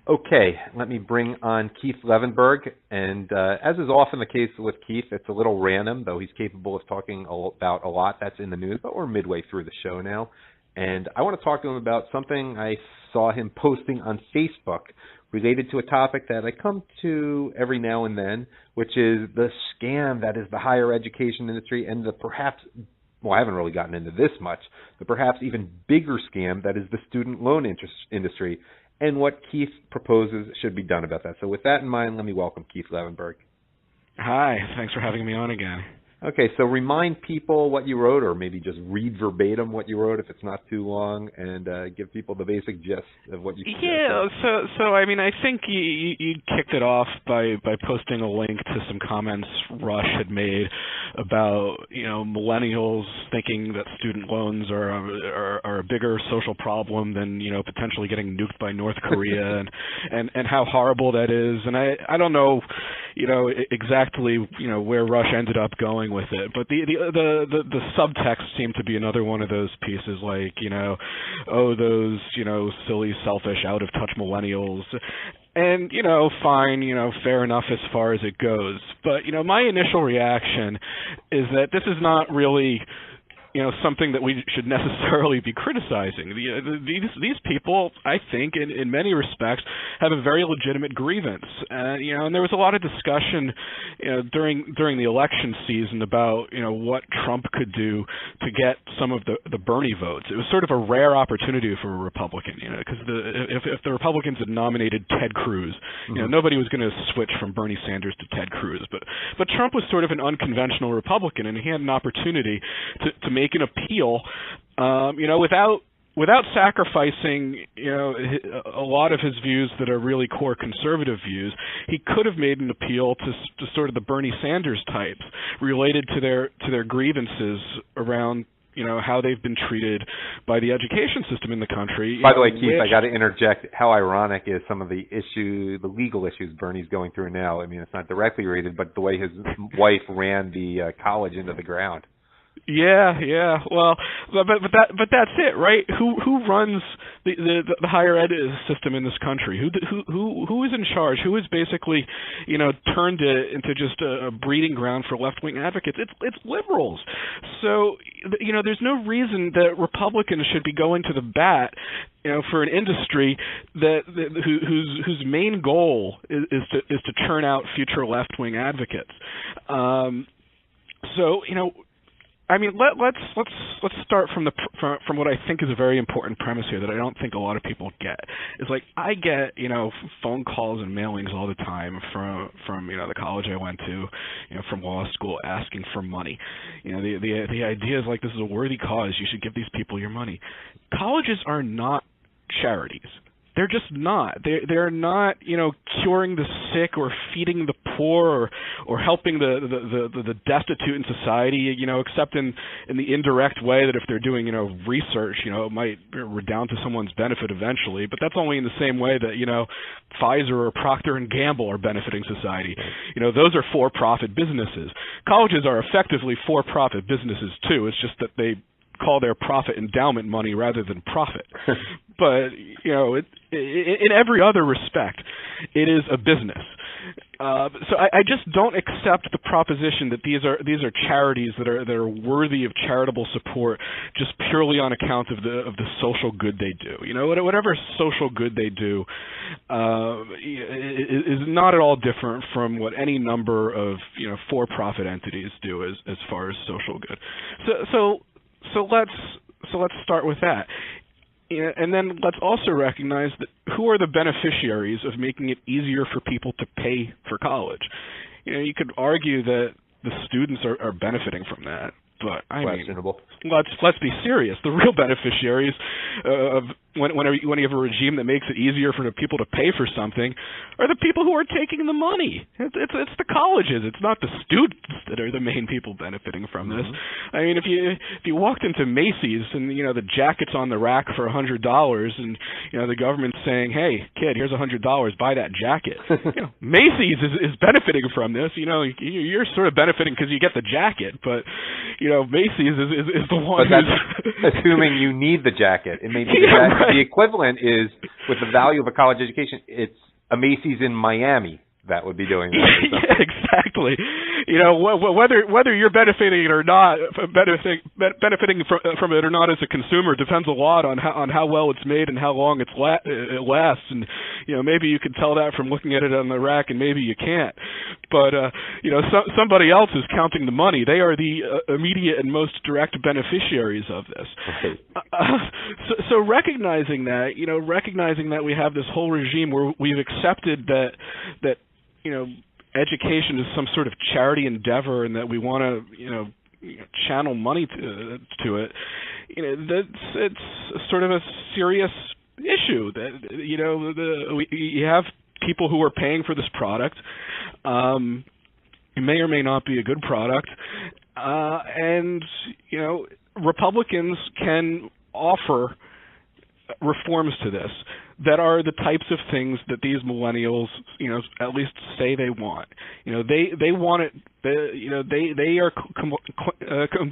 Okay, let me bring on Keith Levenberg. And as is often the case with Keith, it's a little random, though he's capable of talking about a lot that's in the news, but we're midway through the show now. And I want to talk to him about something I saw him posting on Facebook related to a topic that I come to every now and then, which is the scam that is the higher education industry and the perhaps, well, I haven't really gotten into this much, the perhaps even bigger scam that is the student loan industry, and what Keith proposes should be done about that. So with that in mind, let me welcome Keith Levenberg. Hi, thanks for having me on again. Okay, so remind people what you wrote, or maybe just read verbatim what you wrote if it's not too long, and give people the basic gist of what you said. Yeah, so I mean, I think you kicked it off by posting a link to some comments Rush had made about, millennials thinking that student loans are a bigger social problem than, potentially getting nuked by North Korea and how horrible that is. And I don't know, exactly, where Rush ended up going with it, but the subtext seemed to be another one of those pieces, like those silly, selfish, out of touch millennials, and fine, fair enough as far as it goes. But my initial reaction is that this is not really something that we should necessarily be criticizing. These people, I think, in many respects, have a very legitimate grievance. And there was a lot of discussion, during the election season about, what Trump could do to get some of the Bernie votes. It was sort of a rare opportunity for a Republican, because if the Republicans had nominated Ted Cruz, nobody was going to switch from Bernie Sanders to Ted Cruz. But Trump was sort of an unconventional Republican, and he had an opportunity to make an appeal, without sacrificing, a lot of his views that are really core conservative views. He could have made an appeal to sort of the Bernie Sanders types related to their grievances around, how they've been treated by the education system in the country. By the way, Keith, I got to interject. How ironic is some of the legal issues Bernie's going through now? I mean, it's not directly related, but the way his wife ran the college into the ground. Yeah. Well, but that's it, right? Who runs the higher ed system in this country? Who is in charge? Who is basically, turned it into just a breeding ground for left-wing advocates? It's liberals. So there's no reason that Republicans should be going to the bat, for an industry whose main goal is to churn out future left-wing advocates. So I mean, let's start from what I think is a very important premise here that I don't think a lot of people get. It's like I get phone calls and mailings all the time from the college I went to, from law school, asking for money. The idea is like, this is a worthy cause. You should give these people your money. Colleges are not charities. They're just not. They're not, curing the sick or feeding the poor or helping the destitute in society, except in the indirect way that if they're doing, research, it might redound to someone's benefit eventually. But that's only in the same way that, Pfizer or Procter & Gamble are benefiting society. Those are for-profit businesses. Colleges are effectively for-profit businesses too. It's just that they call their profit endowment money rather than profit. But, in every other respect, it is a business. So I just don't accept the proposition that these are charities that are worthy of charitable support just purely on account of the social good they do. Whatever social good they do is not at all different from what any number of for-profit entities do as far as social good. So let's start with that. And then let's also recognize that who are the beneficiaries of making it easier for people to pay for college? You could argue that the students are benefiting from that, but I mean, let's be serious. The real beneficiaries of when you have a regime that makes it easier for the people to pay for something are the people who are taking the money. It's the colleges. It's not the students that are the main people benefiting from this. I mean, if you walked into Macy's and the jacket's on the rack for $100 and the government's saying, hey kid, here's $100, buy that jacket. Macy's is benefiting from this. You're sort of benefiting because you get the jacket, but Macy's is the one. But that's assuming you need the jacket. It may be the equivalent is with the value of a college education, it's a Macy's in Miami that would be doing that. Yeah, exactly. Whether you're benefiting it or not, benefiting from it or not as a consumer depends a lot on how well it's made and how long it lasts. And maybe you can tell that from looking at it on the rack, and maybe you can't. But somebody else is counting the money. They are the immediate and most direct beneficiaries of this. Right. So recognizing that we have this whole regime where we've accepted that education is some sort of charity endeavor, and that we want to, channel money to it. It's sort of a serious issue. That you have people who are paying for this product. It may or may not be a good product, and Republicans can offer reforms to this that are the types of things that these millennials, at least say they want. They want it. They are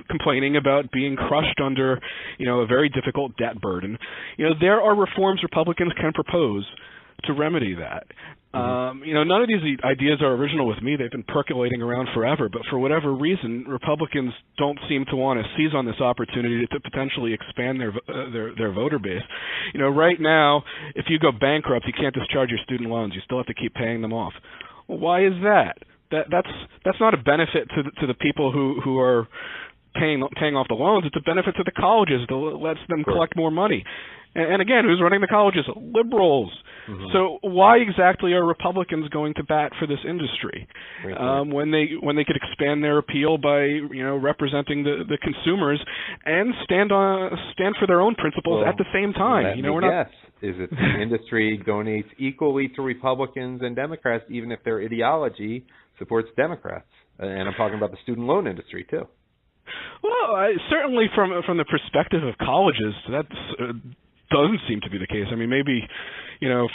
complaining about being crushed under, a very difficult debt burden. There are reforms Republicans can propose to remedy that. None of these ideas are original with me. They've been percolating around forever, but for whatever reason, Republicans don't seem to want to seize on this opportunity to potentially expand their voter base. Right now, if you go bankrupt, you can't discharge your student loans. You still have to keep paying them off. Well, why is that? That's not a benefit to the people who are paying off the loans. It's a benefit to the colleges that lets them collect more money. And again, who's running the colleges? Liberals. So why exactly are Republicans going to bat for this industry when they could expand their appeal by representing the consumers and stand for their own principles at the same time? Is it the industry donates equally to Republicans and Democrats, even if their ideology supports Democrats? And I'm talking about the student loan industry too. Well, certainly from the perspective of colleges, that's doesn't seem to be the case. I mean, maybe,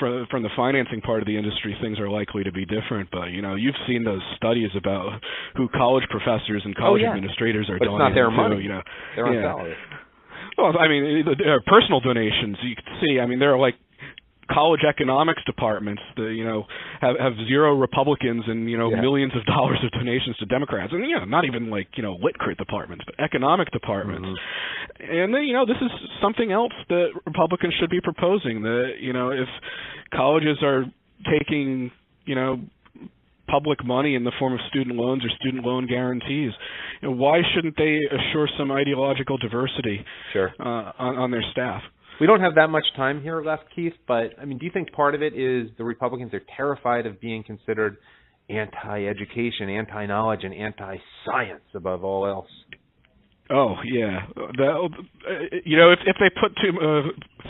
from the financing part of the industry, things are likely to be different. But, you've seen those studies about who college professors and college administrators are donating to. But it's not their money. They're on salary. Well, I mean, there are personal donations. You can see, there are like college economics departments that have zero Republicans and millions of dollars of donations to Democrats, and not even like lit crit departments, but economic departments. And then this is something else that Republicans should be proposing, that if colleges are taking public money in the form of student loans or student loan guarantees, why shouldn't they assure some ideological diversity on their staff? We don't have that much time here left, Keith, but, do you think part of it is the Republicans are terrified of being considered anti-education, anti-knowledge, and anti-science above all else? Oh, yeah. If they put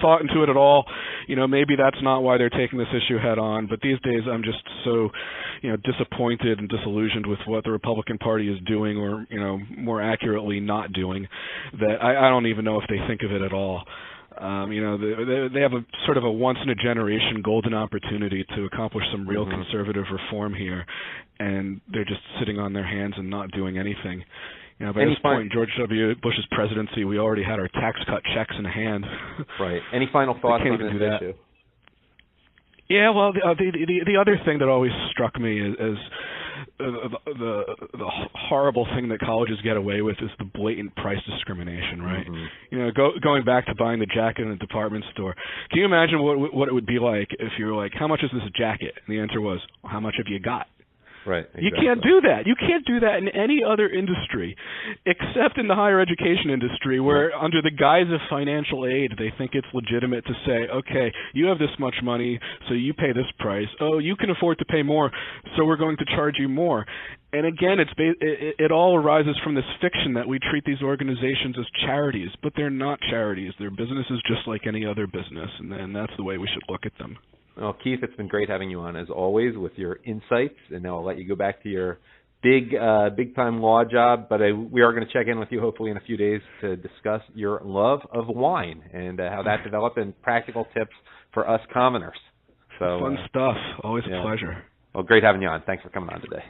thought into it at all, maybe that's not why they're taking this issue head on. But these days I'm just so, disappointed and disillusioned with what the Republican Party is doing, or, more accurately not doing, that I don't even know if they think of it at all. They have a sort of a once-in-a-generation golden opportunity to accomplish some real conservative reform here, and they're just sitting on their hands and not doing anything. By this point in George W. Bush's presidency, we already had our tax cut checks in hand. Right. Any final thoughts on this issue? Yeah, well, the other thing that always struck me is the horrible thing that colleges get away with is the blatant price discrimination, right? Going back to buying the jacket in a department store. Can you imagine what it would be like if you were like, how much is this jacket? And the answer was, well, how much have you got? Right. Exactly. You can't do that. You can't do that in any other industry, except in the higher education industry, where under the guise of financial aid, they think it's legitimate to say, okay, you have this much money, so you pay this price. Oh, you can afford to pay more, so we're going to charge you more. And again, it all arises from this fiction that we treat these organizations as charities, but they're not charities. They're businesses just like any other business, and that's the way we should look at them. Well, Keith, it's been great having you on, as always, with your insights. And now I'll let you go back to your big-time law job. But we are going to check in with you, hopefully, in a few days to discuss your love of wine and how that developed and practical tips for us commoners. So fun stuff. Always a pleasure. Well, great having you on. Thanks for coming on today.